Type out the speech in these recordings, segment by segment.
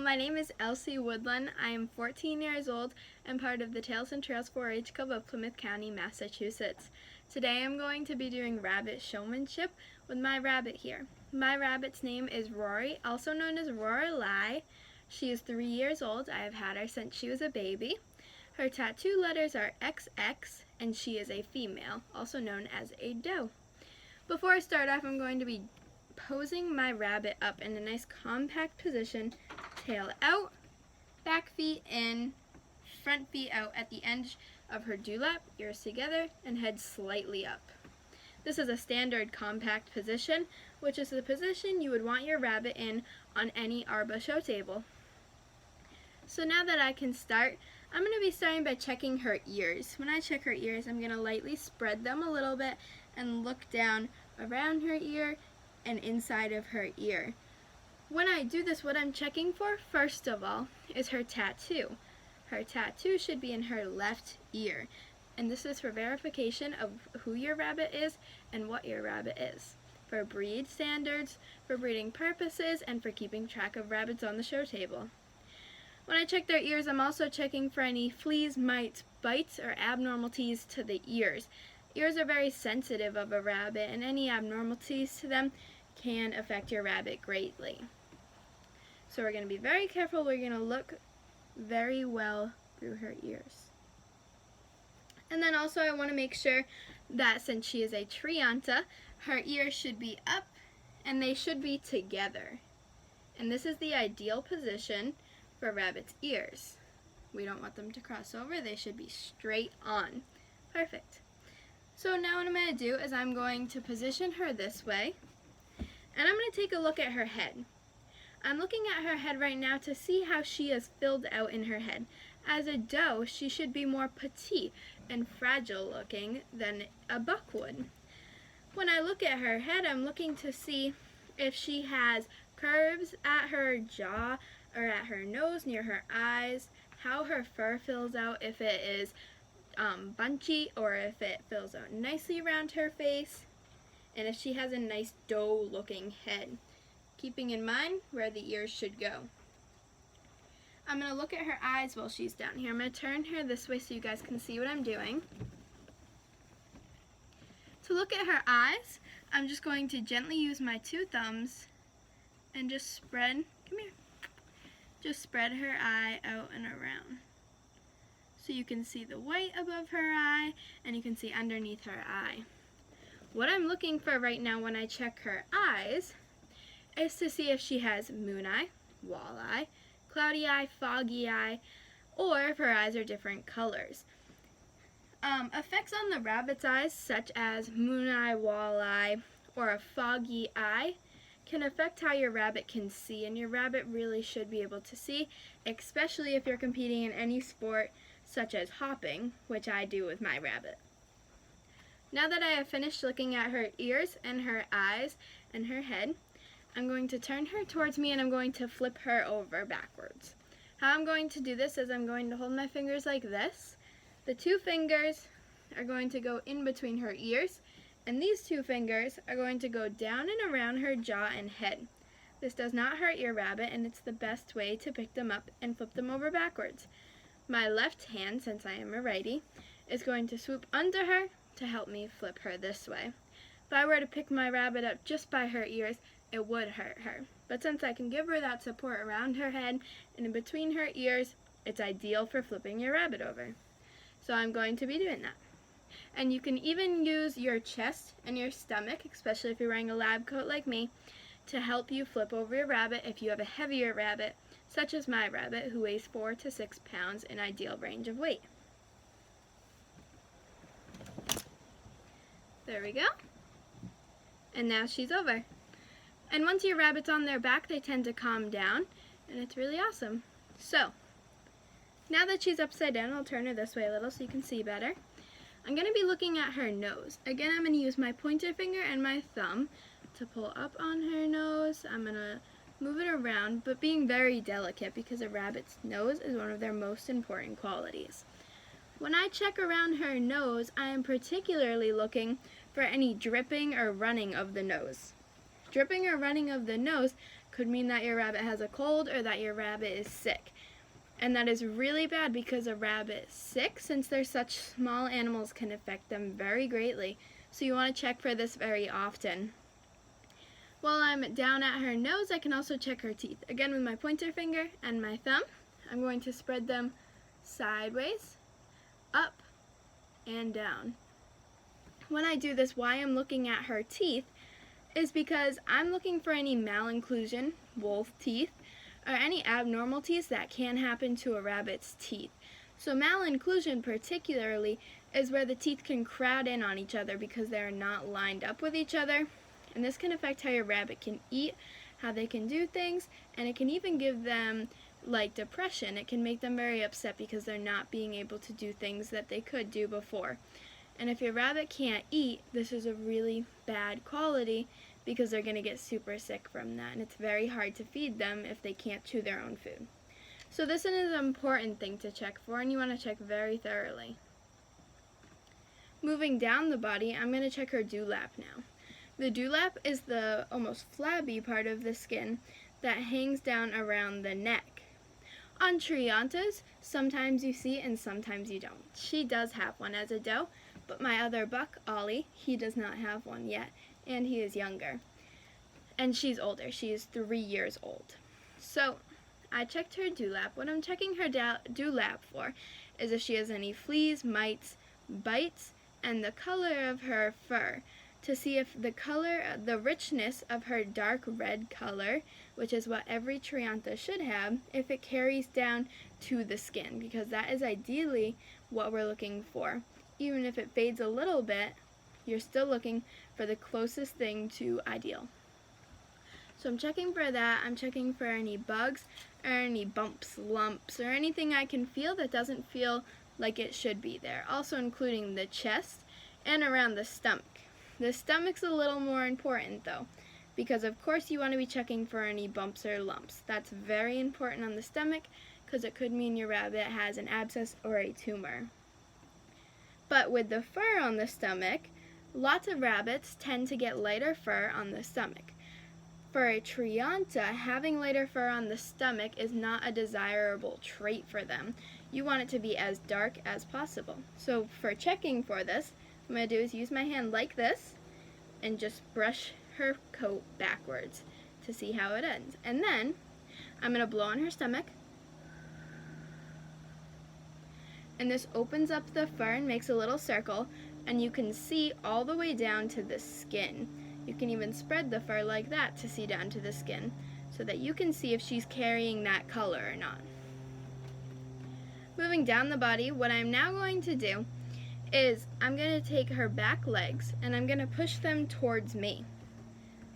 My name is Elsie Woodland. I am 14 years old and part of the Tails and Trails 4-H Club of Plymouth County, Massachusetts. Today I'm going to be doing rabbit showmanship with my rabbit here. My rabbit's name is Rorie, also known as Rorie. She is 3 years old. I have had her since she was a baby. Her tattoo letters are XX, and she is a female, also known as a doe. Before I start off, I'm going to be posing my rabbit up in a nice compact position, tail out, back feet in, front feet out at the edge of her dewlap, ears together, and head slightly up. This is a standard compact position, which is the position you would want your rabbit in on any ARBA show table. So now that I can start, I'm going to be starting by checking her ears. When I check her ears, I'm going to lightly spread them a little bit and look down around her ear and inside of her ear. When I do this, what I'm checking for, first of all, is her tattoo. Her tattoo should be in her left ear, and this is for verification of who your rabbit is and what your rabbit is, for breed standards, for breeding purposes, and for keeping track of rabbits on the show table. When I check their ears, I'm also checking for any fleas, mites, bites, or abnormalities to the ears. Ears are very sensitive of a rabbit, and any abnormalities to them can affect your rabbit greatly. So we're going to be very careful. We're going to look very well through her ears. And then also I want to make sure that since she is a Trianta, her ears should be up and they should be together. And this is the ideal position for rabbit's ears. We don't want them to cross over. They should be straight on. Perfect. So now what I'm going to do is I'm going to position her this way, and I'm going to take a look at her head. I'm looking at her head right now to see how she is filled out in her head. As a doe, she should be more petite and fragile looking than a buck would. When I look at her head, I'm looking to see if she has curves at her jaw or at her nose, near her eyes, how her fur fills out, if it is bunchy or if it fills out nicely around her face, and if she has a nice doe looking head, keeping in mind where the ears should go. I'm going to look at her eyes while she's down here. I'm going to turn her this way so you guys can see what I'm doing. To look at her eyes, I'm just going to gently use my two thumbs and just spread her eye out and around. So you can see the white above her eye and you can see underneath her eye. What I'm looking for right now when I check her eyes is to see if she has moon eye, walleye, cloudy eye, foggy eye, or if her eyes are different colors. Effects on the rabbit's eyes, such as moon eye, walleye, or a foggy eye, can affect how your rabbit can see, and your rabbit really should be able to see, especially if you're competing in any sport such as hopping, which I do with my rabbit. Now that I have finished looking at her ears and her eyes and her head, I'm going to turn her towards me and I'm going to flip her over backwards. How I'm going to do this is I'm going to hold my fingers like this. The two fingers are going to go in between her ears, and these two fingers are going to go down and around her jaw and head. This does not hurt your rabbit, and it's the best way to pick them up and flip them over backwards. My left hand, since I am a righty, is going to swoop under her to help me flip her this way. If I were to pick my rabbit up just by her ears, it would hurt her. But since I can give her that support around her head and in between her ears, it's ideal for flipping your rabbit over. So I'm going to be doing that. And you can even use your chest and your stomach, especially if you're wearing a lab coat like me, to help you flip over your rabbit if you have a heavier rabbit, such as my rabbit, who weighs 4 to 6 pounds in ideal range of weight. There we go. And now she's over. And once your rabbit's on their back, they tend to calm down, and it's really awesome. So, now that she's upside down, I'll turn her this way a little so you can see better. I'm going to be looking at her nose. Again, I'm going to use my pointer finger and my thumb to pull up on her nose. I'm going to move it around, but being very delicate because a rabbit's nose is one of their most important qualities. When I check around her nose, I am particularly looking for any dripping or running of the nose. Dripping or running of the nose could mean that your rabbit has a cold or that your rabbit is sick. And that is really bad because a rabbit sick, since they're such small animals, can affect them very greatly. So you want to check for this very often. While I'm down at her nose, I can also check her teeth. Again, with my pointer finger and my thumb, I'm going to spread them sideways, up, and down. When I do this, why I'm looking at her teeth is because I'm looking for any malocclusion, wolf teeth, or any abnormal teeth that can happen to a rabbit's teeth. So malocclusion particularly is where the teeth can crowd in on each other because they're not lined up with each other, and this can affect how your rabbit can eat, how they can do things, and it can even give them like depression. It can make them very upset because they're not being able to do things that they could do before. And if your rabbit can't eat, this is a really bad quality because they're going to get super sick from that, and it's very hard to feed them if they can't chew their own food. So this is an important thing to check for, and you want to check very thoroughly. Moving down the body, I'm going to check her dewlap now. The dewlap is the almost flabby part of the skin that hangs down around the neck. On Triantas, sometimes you see and sometimes you don't. She does have one as a doe, but my other buck, Ollie, he does not have one yet, and he is younger. And she's older. She is 3 years old. So I checked her dewlap. What I'm checking her dewlap for is if she has any fleas, mites, bites, and the color of her fur, to see if the richness of her dark red color, which is what every Trianta should have, if it carries down to the skin, because that is ideally what we're looking for. Even if it fades a little bit, you're still looking for the closest thing to ideal. So I'm checking for that. I'm checking for any bugs or any bumps, lumps, or anything I can feel that doesn't feel like it should be there. Also including the chest and around the stomach. The stomach's a little more important though, because of course you want to be checking for any bumps or lumps. That's very important on the stomach because it could mean your rabbit has an abscess or a tumor. But with the fur on the stomach, lots of rabbits tend to get lighter fur on the stomach. For a Trianta, having lighter fur on the stomach is not a desirable trait for them. You want it to be as dark as possible. So for checking for this, what I'm going to do is use my hand like this and just brush her coat backwards to see how it ends. And then I'm going to blow on her stomach. And this opens up the fur and makes a little circle, and you can see all the way down to the skin. You can even spread the fur like that to see down to the skin, so that you can see if she's carrying that color or not. Moving down the body, what I'm now going to do is I'm going to take her back legs and I'm going to push them towards me,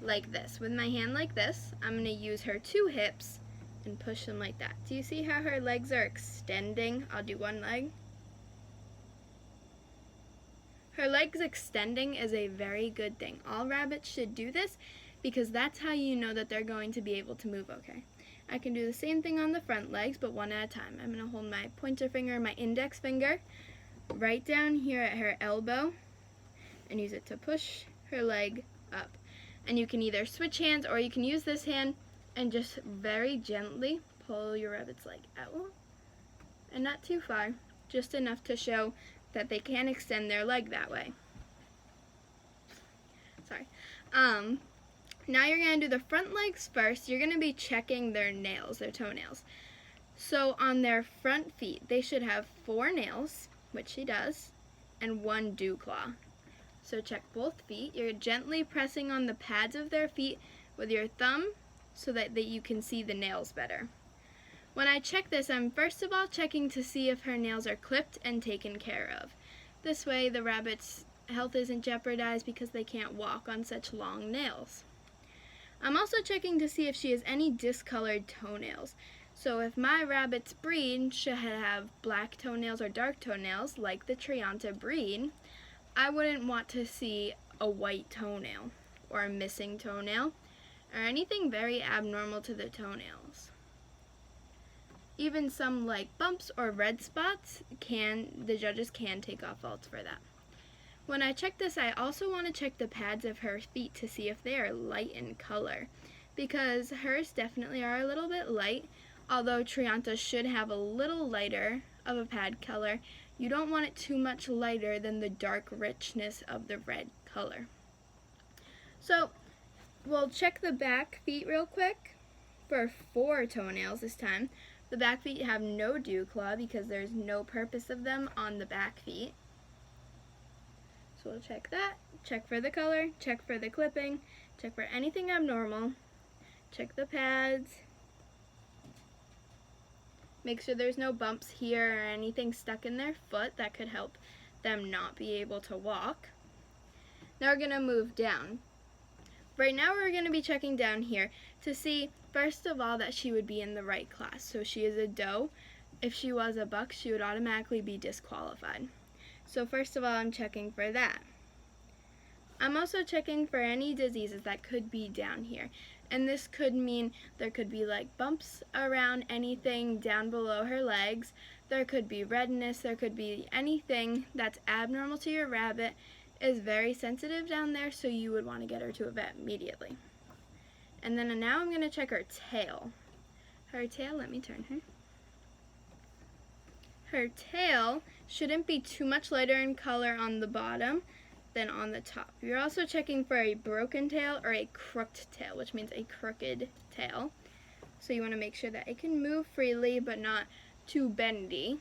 like this. With my hand like this, I'm going to use her 2 hips and push them like that. Do you see how her legs are extending? I'll do one leg. Her legs extending is a very good thing. All rabbits should do this because that's how you know that they're going to be able to move okay. I can do the same thing on the front legs, but one at a time. I'm going to hold my pointer finger and my index finger right down here at her elbow and use it to push her leg up. And you can either switch hands or you can use this hand and just very gently pull your rabbit's leg out. And not too far, just enough to show that they can extend their leg that way. Sorry. Now you're going to do the front legs first. You're going to be checking their nails, their toenails. So on their front feet, they should have 4 nails, which she does, and 1 dew claw. So check both feet. You're gently pressing on the pads of their feet with your thumb so that you can see the nails better. When I check this, I'm first of all checking to see if her nails are clipped and taken care of. This way the rabbit's health isn't jeopardized because they can't walk on such long nails. I'm also checking to see if she has any discolored toenails. So if my rabbit's breed should have black toenails or dark toenails, like the Trianta breed, I wouldn't want to see a white toenail or a missing toenail or anything very abnormal to the toenails. Even some like bumps or red spots, the judges can take off faults for that. When I check this, I also want to check the pads of her feet to see if they are light in color, because hers definitely are a little bit light, although Trianta should have a little lighter of a pad color. You don't want it too much lighter than the dark richness of the red color. So we'll check the back feet real quick for 4 toenails this time. The back feet have no dew claw because there's no purpose of them on the back feet. So we'll check that, check for the color, check for the clipping, check for anything abnormal, check the pads, make sure there's no bumps here or anything stuck in their foot that could help them not be able to walk. Now we're going to move down. Right now we're going to be checking down here to see, first of all, that she would be in the right class. So she is a doe. If she was a buck, she would automatically be disqualified. So first of all, I'm checking for that. I'm also checking for any diseases that could be down here. And this could mean there could be like bumps around anything down below her legs. There could be redness. There could be anything that's abnormal to your rabbit is very sensitive down there, so you would want to get her to a vet immediately. And then now I'm going to check her tail. Her tail, let me turn her. Her tail shouldn't be too much lighter in color on the bottom than on the top. You're also checking for a broken tail or a crooked tail, which means a crooked tail. So you want to make sure that it can move freely but not too bendy.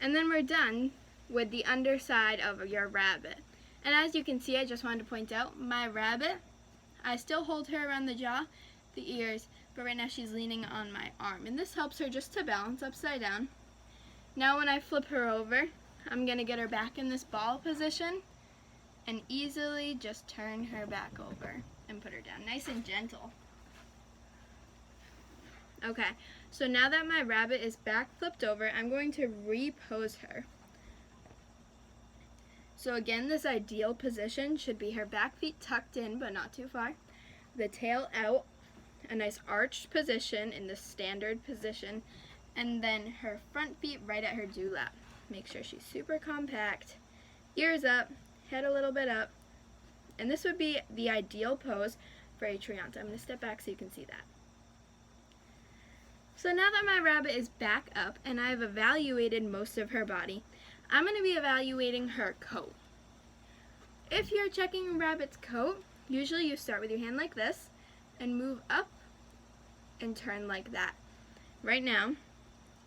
And then we're done with the underside of your rabbit. And as you can see, I just wanted to point out, my rabbit, I still hold her around the jaw, the ears, but right now she's leaning on my arm. And this helps her just to balance upside down. Now when I flip her over, I'm going to get her back in this ball position and easily just turn her back over and put her down, nice and gentle. Okay, so now that my rabbit is back flipped over, I'm going to repose her. So again, this ideal position should be her back feet tucked in but not too far, the tail out, a nice arched position in the standard position, and then her front feet right at her dewlap. Make sure she's super compact, ears up, head a little bit up, and this would be the ideal pose for a Trianta. I'm going to step back so you can see that. So now that my rabbit is back up and I've evaluated most of her body, I'm going to be evaluating her coat. If you're checking a rabbit's coat, usually you start with your hand like this and move up and turn like that. Right now,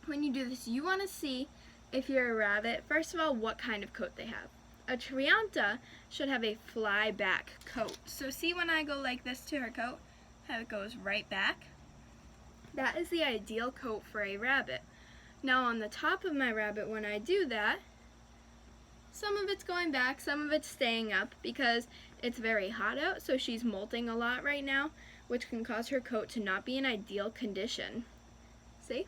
when you do this, you want to see, if you're a rabbit, first of all, what kind of coat they have. A Trianta should have a fly back coat. So see when I go like this to her coat, how it goes right back? That is the ideal coat for a rabbit. Now on the top of my rabbit, when I do that, some of it's going back, some of it's staying up because it's very hot out, so she's molting a lot right now, which can cause her coat to not be in ideal condition. See?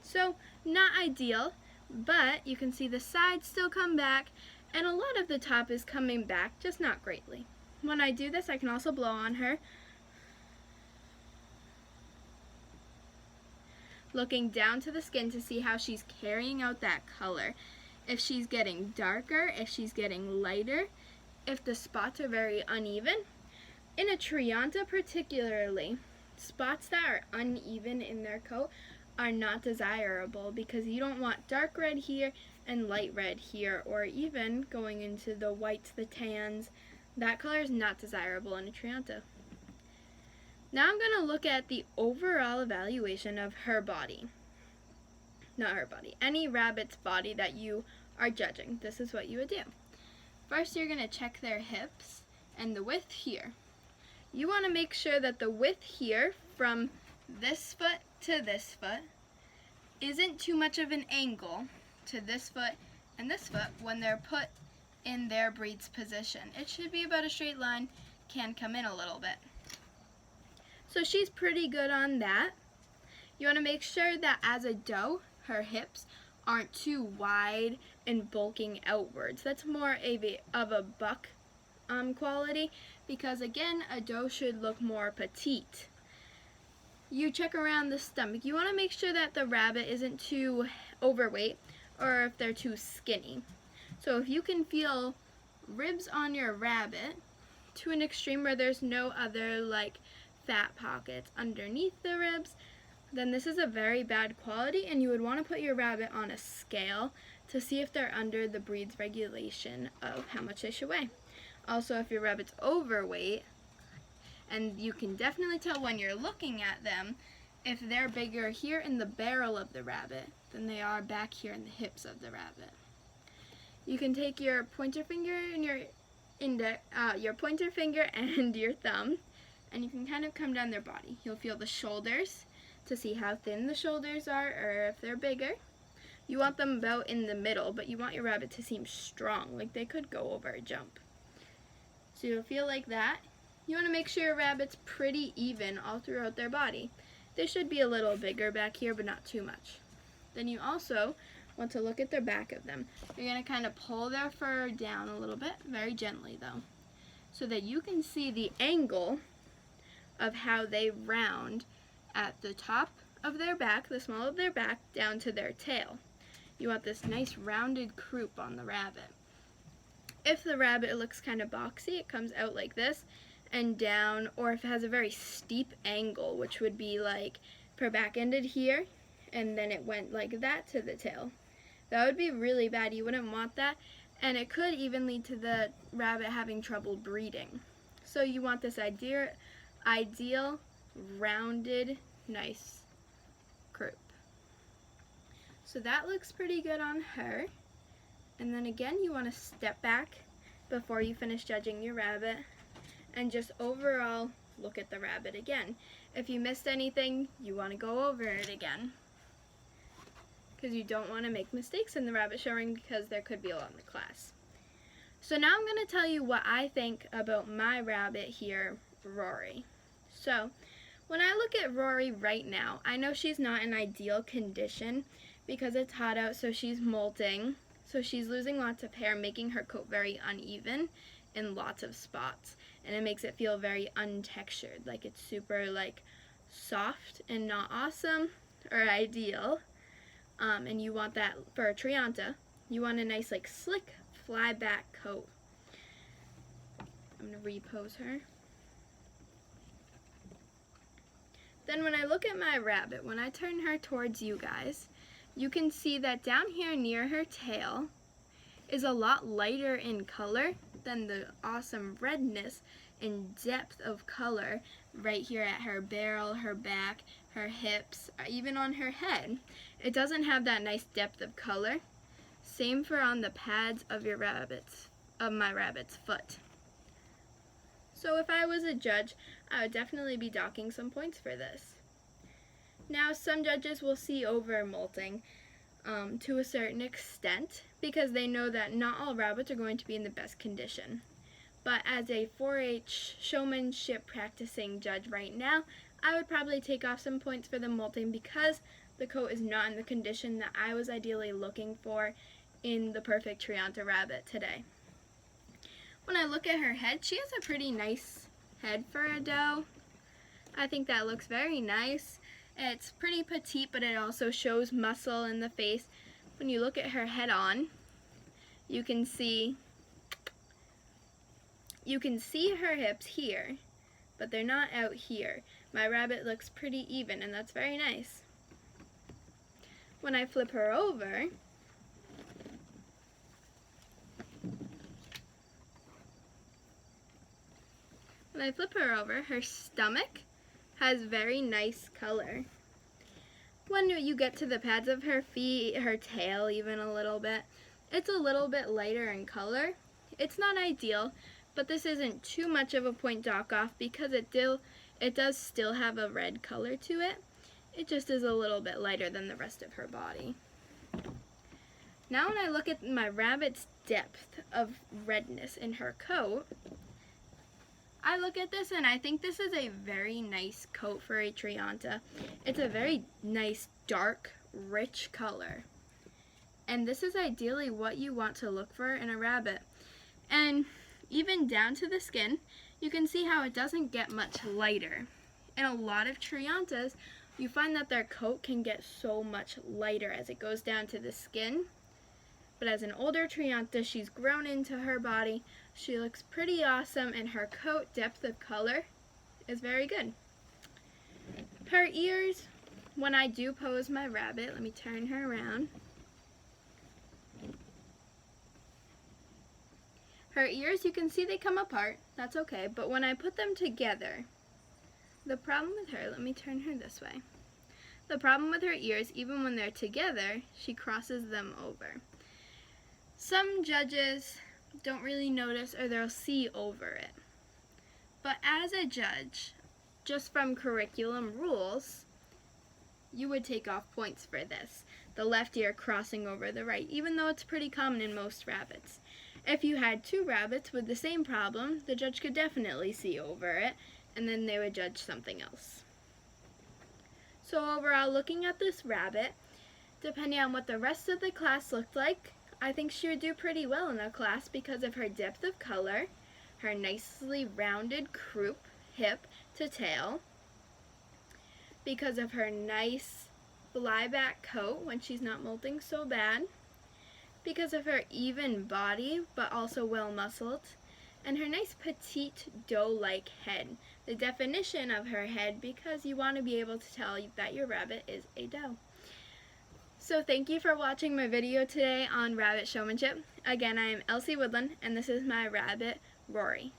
So, not ideal, but you can see the sides still come back, and a lot of the top is coming back, just not greatly. When I do this, I can also blow on her, looking down to the skin to see how she's carrying out that color. If she's getting darker, if she's getting lighter, if the spots are very uneven. In a Trianta particularly, spots that are uneven in their coat are not desirable because you don't want dark red here and light red here, or even going into the whites, the tans. That color is not desirable in a Trianta. Now I'm going to look at the overall evaluation of her body. Not her body, any rabbit's body that you are judging. This is what you would do. First, you're going to check their hips and the width here. You want to make sure that the width here from this foot to this foot isn't too much of an angle to this foot and this foot when they're put in their breed's position. It should be about a straight line, can come in a little bit. So she's pretty good on that. You want to make sure that as a doe, her hips aren't too wide and bulking outwards. That's more of a buck quality, because again, a doe should look more petite. You check around the stomach. You want to make sure that the rabbit isn't too overweight or if they're too skinny. So if you can feel ribs on your rabbit to an extreme where there's no other like fat pockets underneath the ribs, then this is a very bad quality, and you would want to put your rabbit on a scale to see if they're under the breed's regulation of how much they should weigh. Also, if your rabbit's overweight, and you can definitely tell when you're looking at them if they're bigger here in the barrel of the rabbit than they are back here in the hips of the rabbit. You can take your pointer finger and your pointer finger and your thumb, and you can kind of come down their body. You'll feel the shoulders to see how thin the shoulders are or if they're bigger. You want them about in the middle, but you want your rabbit to seem strong, like they could go over a jump. So you'll feel like that. You want to make sure your rabbit's pretty even all throughout their body. They should be a little bigger back here, but not too much. Then you also want to look at the back of them. You're going to kind of pull their fur down a little bit, very gently though, so that you can see the angle of how they round at the top of their back, the small of their back, down to their tail. You want this nice rounded croup on the rabbit. If the rabbit looks kind of boxy, it comes out like this and down, or if it has a very steep angle, which would be like if her back ended here and then it went like that to the tail. That would be really bad. You wouldn't want that, and it could even lead to the rabbit having trouble breeding. So you want this ideal rounded, nice croup. So that looks pretty good on her. And then again, you want to step back before you finish judging your rabbit and just overall look at the rabbit again. If you missed anything, you want to go over it again, because you don't want to make mistakes in the rabbit show ring, because there could be a lot in the class. So now I'm going to tell you what I think about my rabbit here, Rorie. So when I look at Rorie right now, I know she's not in ideal condition because it's hot out, so she's molting. So she's losing lots of hair, making her coat very uneven in lots of spots. And it makes it feel very untextured, like it's super like soft and not awesome or ideal. And you want that for a Trianta. You want a nice like slick fly back coat. I'm going to repose her. Then when I look at my rabbit, when I turn her towards you guys, you can see that down here near her tail is a lot lighter in color than the awesome redness and depth of color right here at her barrel, her back, her hips, even on her head. It doesn't have that nice depth of color. Same for on the pads of my rabbit's foot. So if I was a judge, I would definitely be docking some points for this. Now some judges will see over molting to a certain extent, because they know that not all rabbits are going to be in the best condition. But as a 4-H showmanship practicing judge right now, I would probably take off some points for the molting, because the coat is not in the condition that I was ideally looking for in the perfect Trianta rabbit today. When I look at her head, she has a pretty nice head for a doe. I think that looks very nice. It's pretty petite, but it also shows muscle in the face. When you look at her head on, you can see her hips here, but they're not out here. My rabbit looks pretty even, and that's very nice. When I flip her over, her stomach has very nice color. When you get to the pads of her feet, her tail even a little bit, it's a little bit lighter in color. It's not ideal, but this isn't too much of a point dock off, because it does still have a red color to it. It just is a little bit lighter than the rest of her body. Now when I look at my rabbit's depth of redness in her coat, I look at this and I think this is a very nice coat for a Trianta. It's a very nice, dark, rich color. And this is ideally what you want to look for in a rabbit. And even down to the skin, you can see how it doesn't get much lighter. In a lot of Triantas, you find that their coat can get so much lighter as it goes down to the skin. but as an older Triantha, she's grown into her body. She looks pretty awesome, and her coat depth of color is very good. Her ears, when I do pose my rabbit, let me turn her around. Her ears, you can see they come apart, that's okay, but when I put them together, the problem with her, let me turn her this way. The problem with her ears, even when they're together, she crosses them over. Some judges don't really notice, or they'll see over it. But as a judge, just from curriculum rules, you would take off points for this. The left ear crossing over the right, even though it's pretty common in most rabbits. If you had two rabbits with the same problem, the judge could definitely see over it, and then they would judge something else. So overall, looking at this rabbit, depending on what the rest of the class looked like, I think she would do pretty well in a class because of her depth of color, her nicely rounded croup, hip to tail, because of her nice flyback coat when she's not molting so bad, because of her even body but also well muscled, and her nice petite doe-like head. The definition of her head, because you want to be able to tell that your rabbit is a doe. So thank you for watching my video today on rabbit showmanship. Again, I am Elsie Woodland, and this is my rabbit, Rorie.